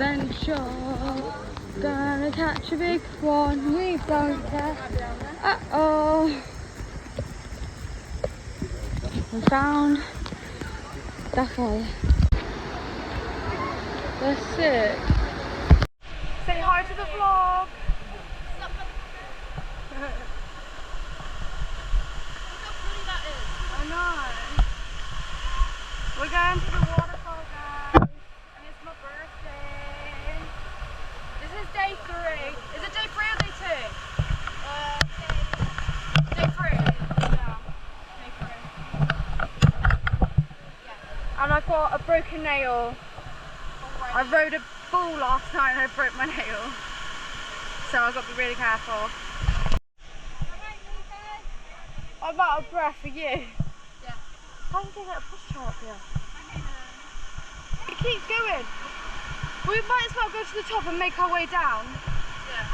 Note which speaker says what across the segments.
Speaker 1: adventure. Gonna catch a big one, we don't care. Uh-oh. We found the fire. That's it. Say hi to the vlog. I know. We're going to the waterfall, guys, and it's my birthday. This is day 3. Is it day 3 or day 2? Day 3. Yeah. Day 3. Yeah. And I've got a broken nail. I rode a bull last night and I broke my nail. So I've got to be really careful. I'm out of breath for you. Yeah. How do you get a pushchair up here? It keeps going. We might as well go to the top and make our way down. Yeah.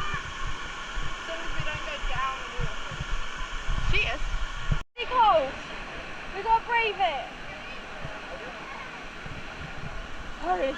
Speaker 1: As long as we don't go down the water. She is. It's really cold. We've got to brave it. Hurry.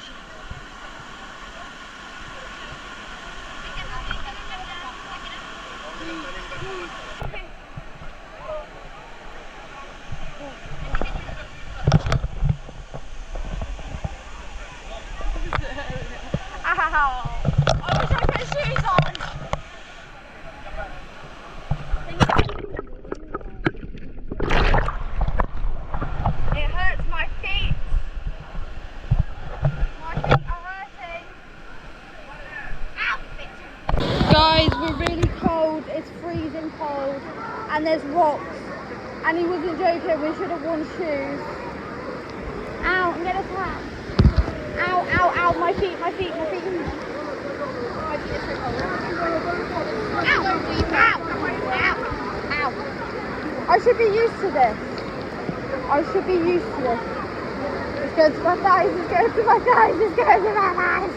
Speaker 1: And there's rocks, and he wasn't joking, we should have worn shoes. Ow, I'm getting attacked. Ow, ow, ow, my feet. My feet are so cold. Ow, ow, ow, ow. I should be used to this. It's going to my thighs, it's going to my thighs, it's going to my thighs.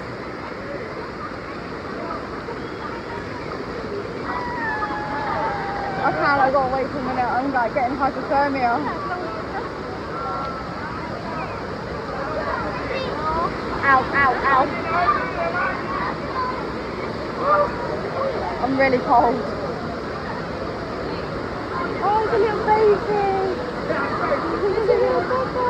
Speaker 1: I can't, I got to wait for a minute, I'm like getting hypothermia. Ow, ow, ow. I'm really cold. Oh, it's a little baby. It's a little papa.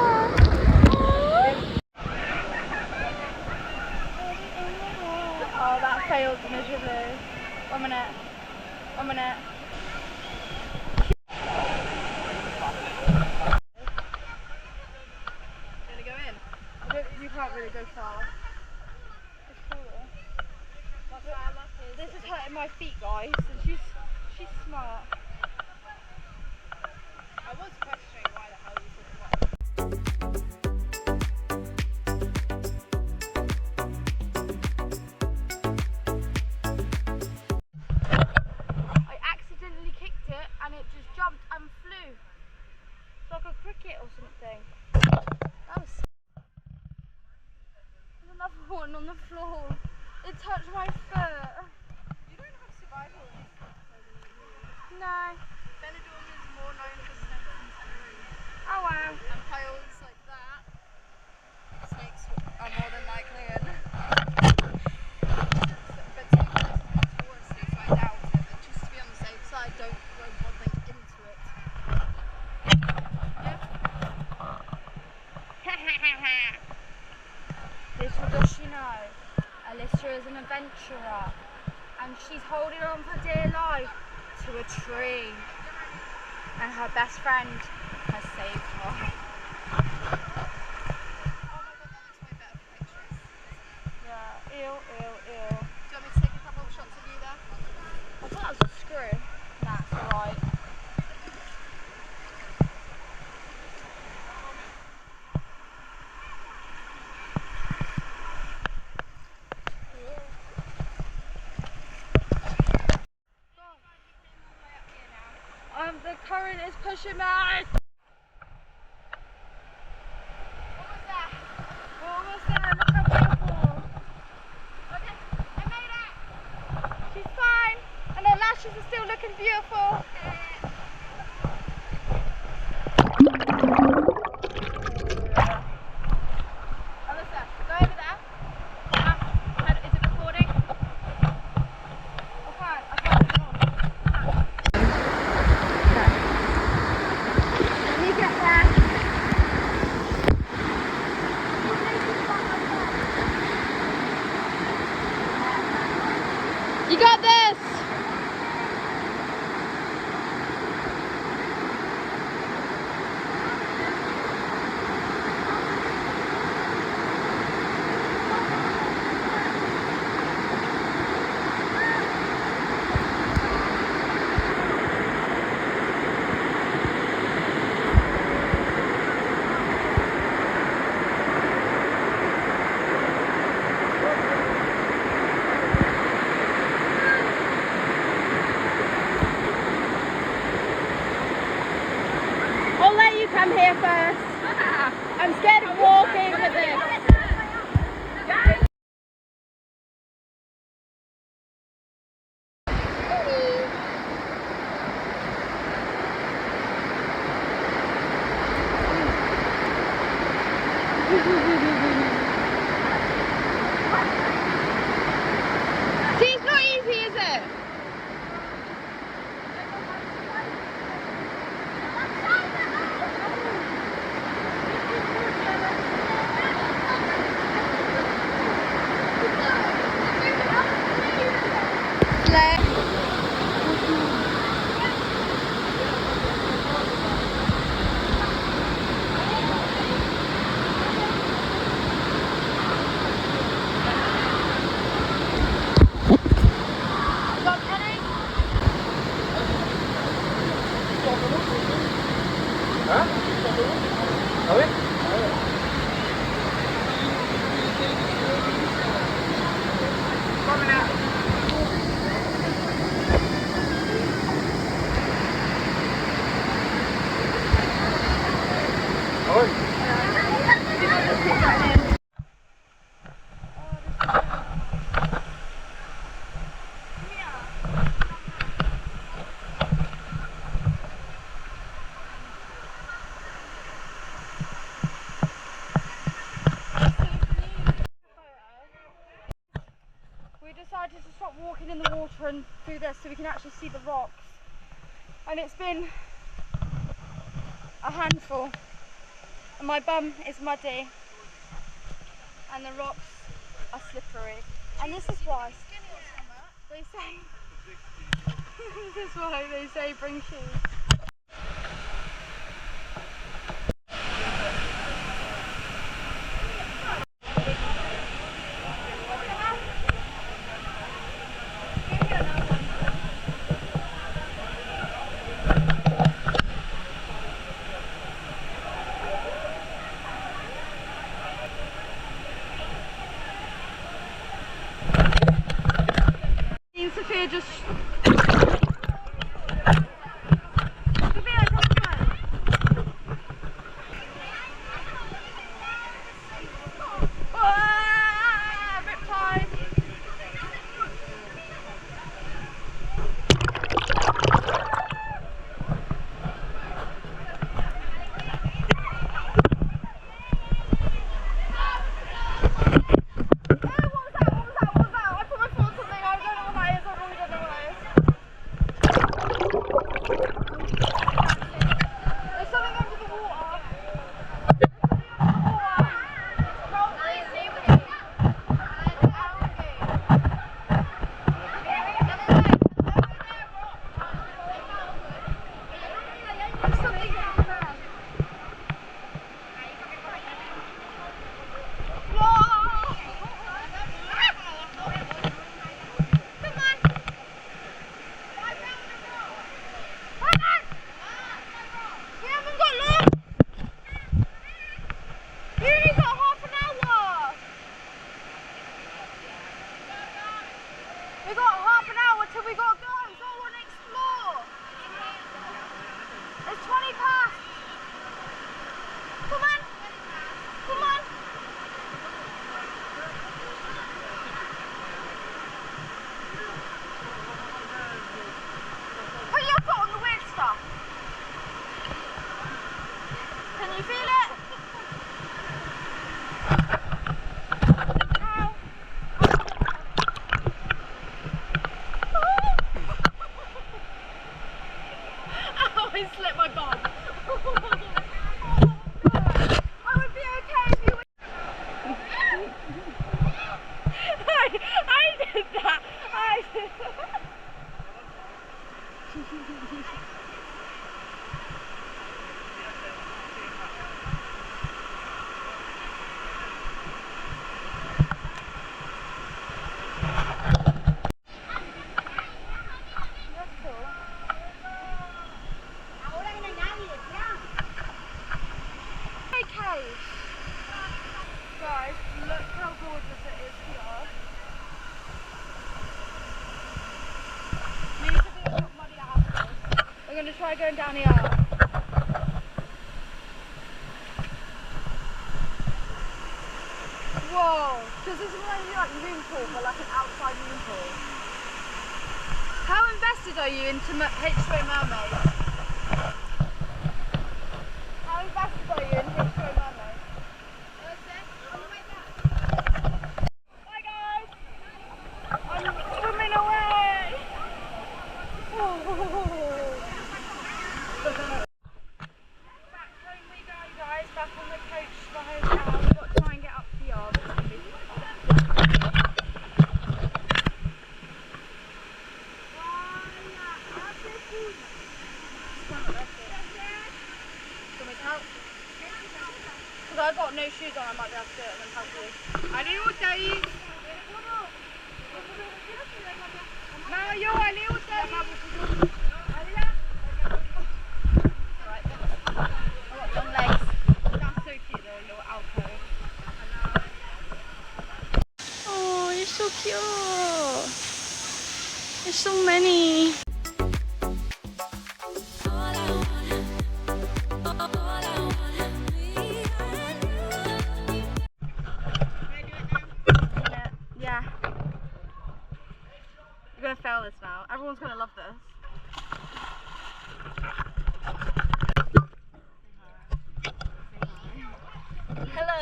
Speaker 1: Oh, that failed miserably. 1 minute. 1 minute. You can't really go far. This is hurting my feet, guys, and she's smart. I was questioning why the hell you took them off. I accidentally kicked it and it just jumped and flew. It's like a cricket or something. That was another one on the floor. It touched my foot. You don't have survival in this episode. No. Benidorm is more known for snakes and kangaroos. Oh wow. And piles like that. Snakes are more than likely in. But to be honest, it's touristy, so I doubt it. But just to be on the safe side, don't throw one thing into it. Yeah. Little does she know, Alissa is an adventurer, and she's holding on for dear life to a tree, and her best friend has saved her. Oh my god, that looks way better for pictures. Yeah, ew, ew, ew. Do you want me to take a couple of shots of you there? I thought that was a screw. Nah, it's alright. The current is pushing me. What was that? We're almost there. Look how beautiful. Okay, I made it. She's fine, and her lashes are still looking beautiful. Alissa, go over there. come here first. I'm scared of walking with this. See, it's not easy, is it? Decided to stop walking in the water and do this so we can actually see the rocks, and it's been a handful, and my bum is muddy and the rocks are slippery, and this is why they say this is why they say bring shoes. Sophia just... Sophia, come on. Riptide. I slipped my bum. I would be okay if you I did that. I did that. Guys, look how gorgeous it is here. Needs to be a bit muddy afterwards. We're going to try going down here. really like moon pool, but like an outside moon pool. How invested are you into H2O mermaids? How invested are you in H2O mermaids? Hi guys! I'm swimming away! Back home we go guys, back on the coach to the hotel. We've got to try and get up to the yard. Because I've got no shoes on, I might be able to do it and then help you. Mario, allez au taille. Alright, I've got long legs. That's so cute, little alcove. Oh, you're so cute. There's so many. Yeah. You're gonna fail this now. Everyone's gonna love this. Hello.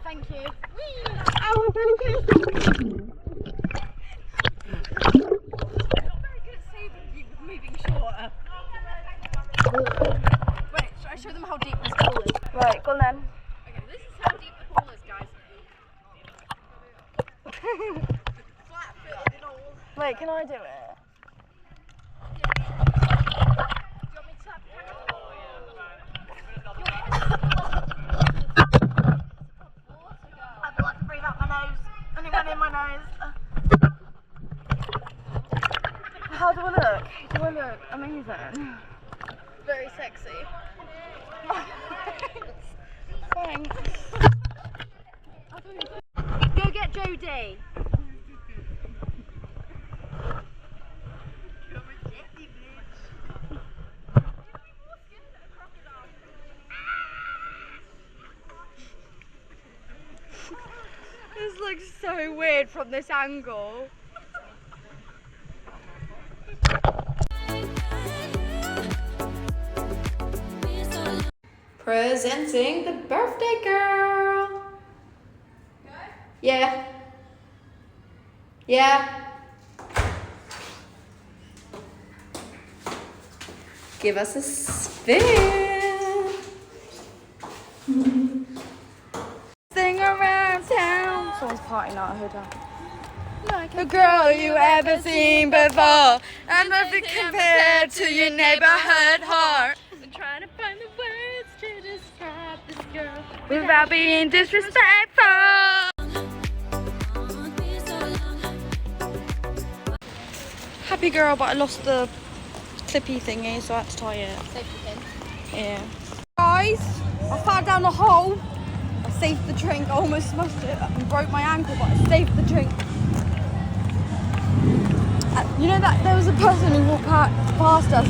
Speaker 1: Thank you. Not very good at saving you with moving shorter. Wait, should I show them how deep this pool is? Right, go on then. Okay, this is how deep the pool is, guys. Flat footed and all. Wait, can I do it? How do I look? Do I look amazing? Very sexy. Thanks. Go get Jodie. This looks so weird from this angle.
Speaker 2: Presenting the birthday girl. Yeah. Yeah. Give us a spin.
Speaker 1: Sing around town. Someone's partying out at her hotel. Like a girl you ever seen before, and nothing compared to your neighborhood heart. I'm trying to find the words to describe this girl without being disrespectful. Happy girl, but I lost the clippy thingy, so I had to tie it.
Speaker 2: Safety pin.
Speaker 1: Yeah. Guys, I fell down the hole. I saved the drink. I almost smashed it and broke my ankle, but I saved the drink. You know that there was a person who walked past us